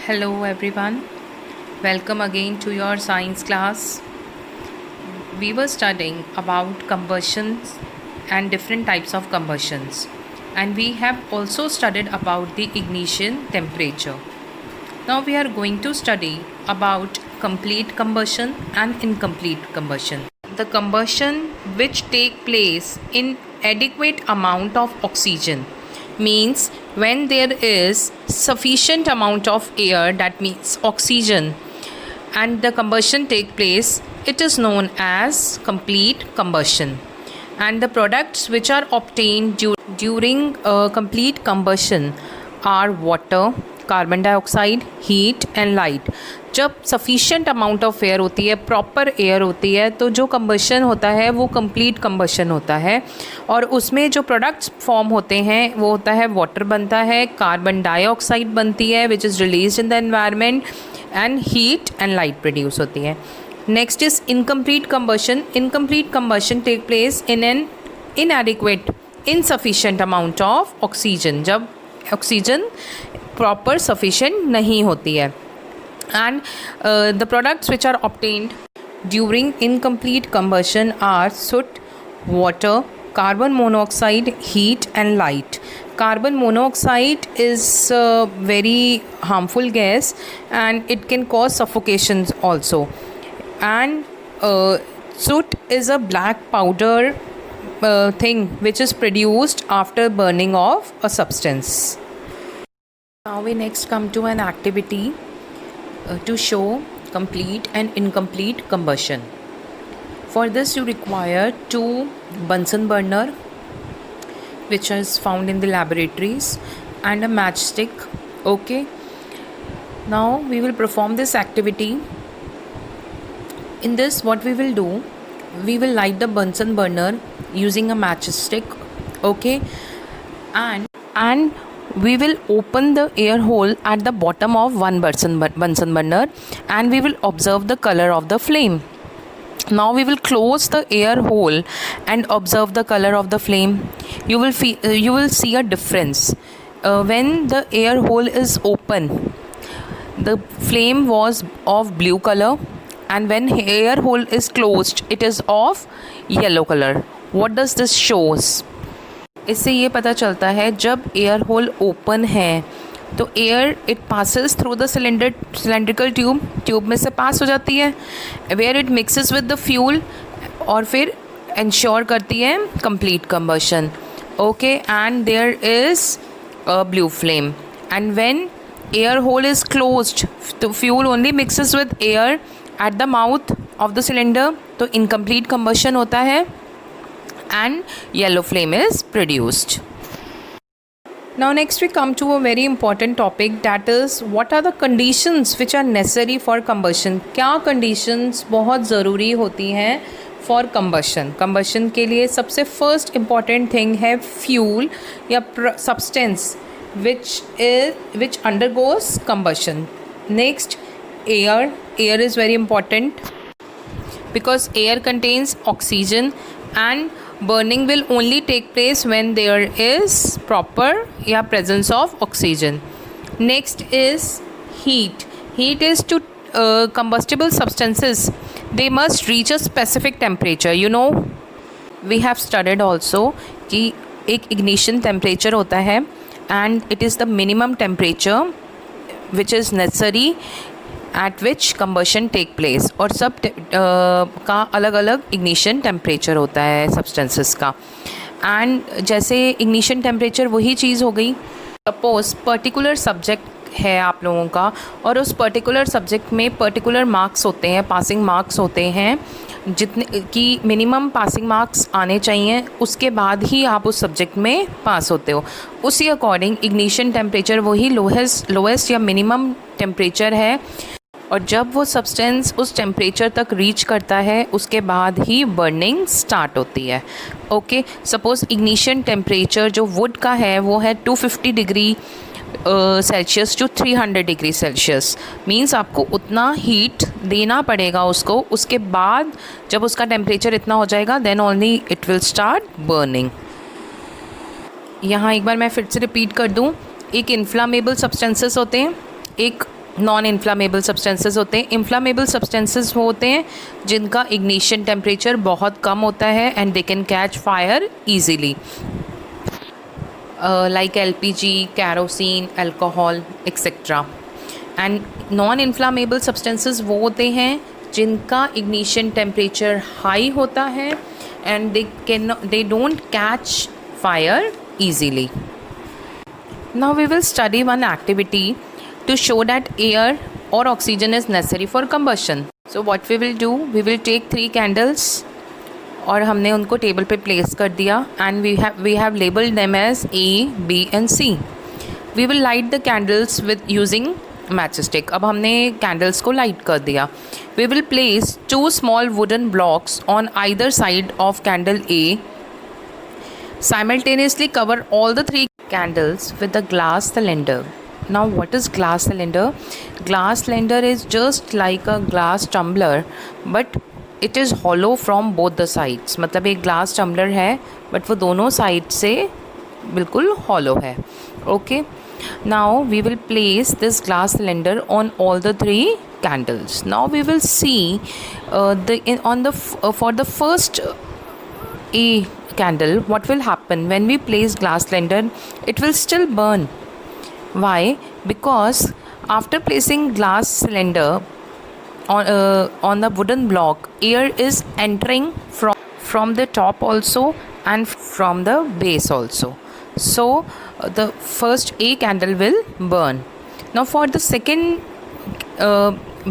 Hello everyone, welcome again to your science class. We were studying about combustions and different types of combustions, and we have also studied about the ignition temperature. Now we are going to study about complete combustion and incomplete combustion. The combustion which take place in adequate amount of oxygen means when there is sufficient amount of air, that means oxygen, and the combustion take place, it is known as complete combustion. And the products which are obtained during complete combustion are water, carbon dioxide, heat and light. जब sufficient amount of air होती है, proper air होती है, तो जो combustion होता है वो कंप्लीट कंबशन होता है. और उसमें जो प्रोडक्ट्स फॉर्म होते हैं वो होता है वाटर बनता है, कार्बन डाइऑक्साइड बनती है which is release in the environment, and heat and light produce होती है. Next is incomplete combustion. Incomplete combustion take place in an inadequate insufficient amount of oxygen, जब ऑक्सीजन प्रॉपर सफिशेंट नहीं होती है. And the products which are obtained during incomplete combustion are soot, water, carbon monoxide, heat and light. Carbon monoxide is a very harmful gas and it can cause suffocations also. And soot is a black powder thing which is produced after burning of a substance. Now we next come to an activity to show complete and incomplete combustion. For this you require two Bunsen burner which is found in the laboratories and a matchstick. Okay. Now we will perform this activity. In this what we will do, we will light the Bunsen burner using a matchstick. Okay. And we will open the air hole at the bottom of one Bunsen burner and we will observe the color of the flame. Now we will close the air hole and observe the color of the flame. You will see a difference. When the air hole is open, the flame was of blue color, and when air hole is closed, it is of yellow color. What does this shows? इससे ये पता चलता है जब air whole open है तो air it passes through the cylindrical tube में से पास हो जाती है, where it mixes with the fuel और फिर इंश्योर करती है complete combustion. Okay. And there is a blue flame, and when air hole is closed तो fuel only mixes with air at the mouth of the cylinder, तो incomplete combustion होता है and yellow flame is produced. Now next we come to a very important topic, that is what are the conditions which are necessary for combustion. क्या conditions बहुत ज़रूरी होती हैं for combustion. combustion के लिए सबसे first important thing है fuel या substance which undergoes combustion. Next, air is very important because air contains oxygen and burning will only take place when there is proper presence of oxygen. Next is heat. Heat is to combustible substances, they must reach a specific temperature. You know, we have studied also कि एक ignition temperature होता है and it is the minimum temperature which is necessary at which combustion take place. और सब का अलग अलग ignition temperature होता है substances का. and जैसे ignition temperature वही चीज़ हो गई. suppose particular subject है आप लोगों का और उस particular subject में particular marks होते हैं, passing marks होते हैं, जितने की मिनिमम पासिंग मार्क्स आने चाहिए, उसके बाद ही आप उस सब्जेक्ट में पास होते हो. उसी अकॉर्डिंग इग्निशन टेम्परेचर वही लोएस्ट या मिनिमम टेम्परेचर है, और जब वो सब्सटेंस उस टेम्परेचर तक रीच करता है उसके बाद ही बर्निंग स्टार्ट होती है. ओके. सपोज़ इग्निशन टेम्परेचर जो वुड का है वो है 250 degree Celsius to 300 degree Celsius. Means आपको उतना हीट देना पड़ेगा उसको, उसके बाद जब उसका टेम्परेचर इतना हो जाएगा then only it will start burning. यहाँ एक बार मैं फिर से रिपीट कर दूँ, एक इन्फ्लामेबल सब्सटेंसेस होते हैं, एक नॉन इन्फ्लामेबल सब्सटेंसेस होते हैं. इन्फ्लामेबल सब्सटेंसेस वो होते हैं जिनका इग्निशन टेम्परेचर बहुत कम होता है and they can catch fire easily, like LPG, kerosene, alcohol, etc. And non inflammable substances वो होते हैं जिनका इग्निशन टेम्परेचर हाई होता है and they don't catch fire easily. Now we will study one activity to show that air or oxygen is necessary for combustion. So what we will do, we will take 3 candles और हमने उनको table पे place कर दिया and we have labelled them as A, B and C. We will light the candles with using matchstick. अब हमने candles को light कर दिया. We will place 2 small wooden blocks on either side of candle A. Simultaneously cover all the 3 candles with a glass cylinder. Now what is glass cylinder? Glass cylinder is just like a glass tumbler but it is hollow from both the sides. मतलब एक glass tumbler है but वो दोनों side से बिल्कुल hollow है. Okay. Now we will place this glass cylinder on all the 3 candles. Now we will see for the first A candle, what will happen when we place glass cylinder? It will still burn. Why? Because after placing glass cylinder on the wooden block, air is entering from the top also and from the base also. So the first A candle will burn. Now for the second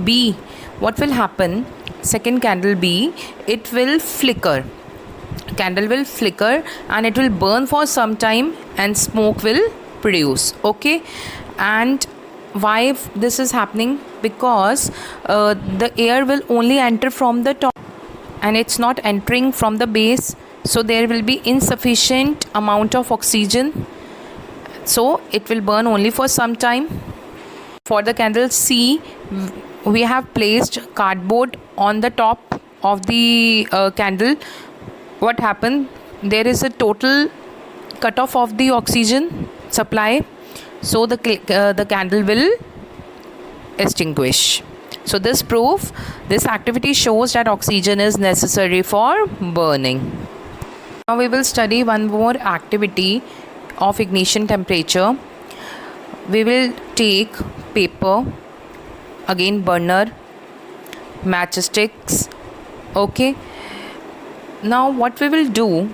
B, what will happen? Second candle B, it will flicker. Candle will flicker and it will burn for some time and smoke will produce. Okay. And why this is happening? Because the air will only enter from the top and it's not entering from the base, so there will be insufficient amount of oxygen, so it will burn only for some time. For the candle C, we have placed cardboard on the top of the candle. What happened? There is a total cut off of the oxygen supply, so the candle will extinguish. So this activity shows that oxygen is necessary for burning. Now we will study one more activity of ignition temperature. We will take paper, again burner, matchsticks. Okay. Now what we will do,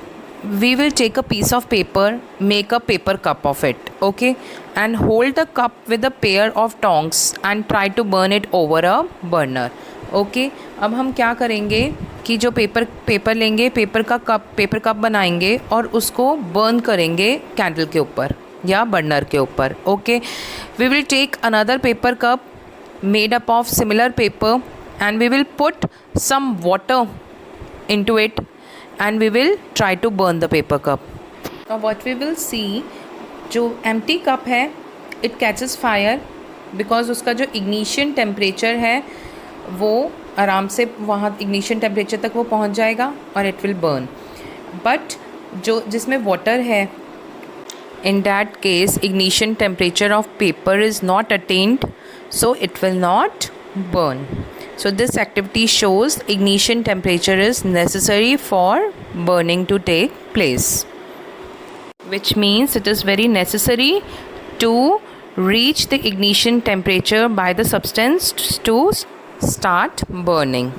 we will take a piece of paper, make a paper cup of it. Okay. And hold the cup with a pair of tongs and try to burn it over a burner. Okay. अब हम क्या करेंगे कि जो paper लेंगे, paper cup बनाएंगे और उसको बर्न करेंगे कैंडल के ऊपर या बर्नर के ऊपर. Okay. We will take another paper cup made up of similar paper and we will put some water into it and we will try to burn the paper cup. Now what we will see, जो empty cup है it catches fire because उसका जो ignition temperature है वो आराम से वहाँ ignition temperature तक वो पहुँच जाएगा और it will burn. But जो जिसमें water है, in that case ignition temperature of paper is not attained, so it will not burn. So this activity shows ignition temperature is necessary for burning to take place, which means it is very necessary to reach the ignition temperature by the substance to start burning.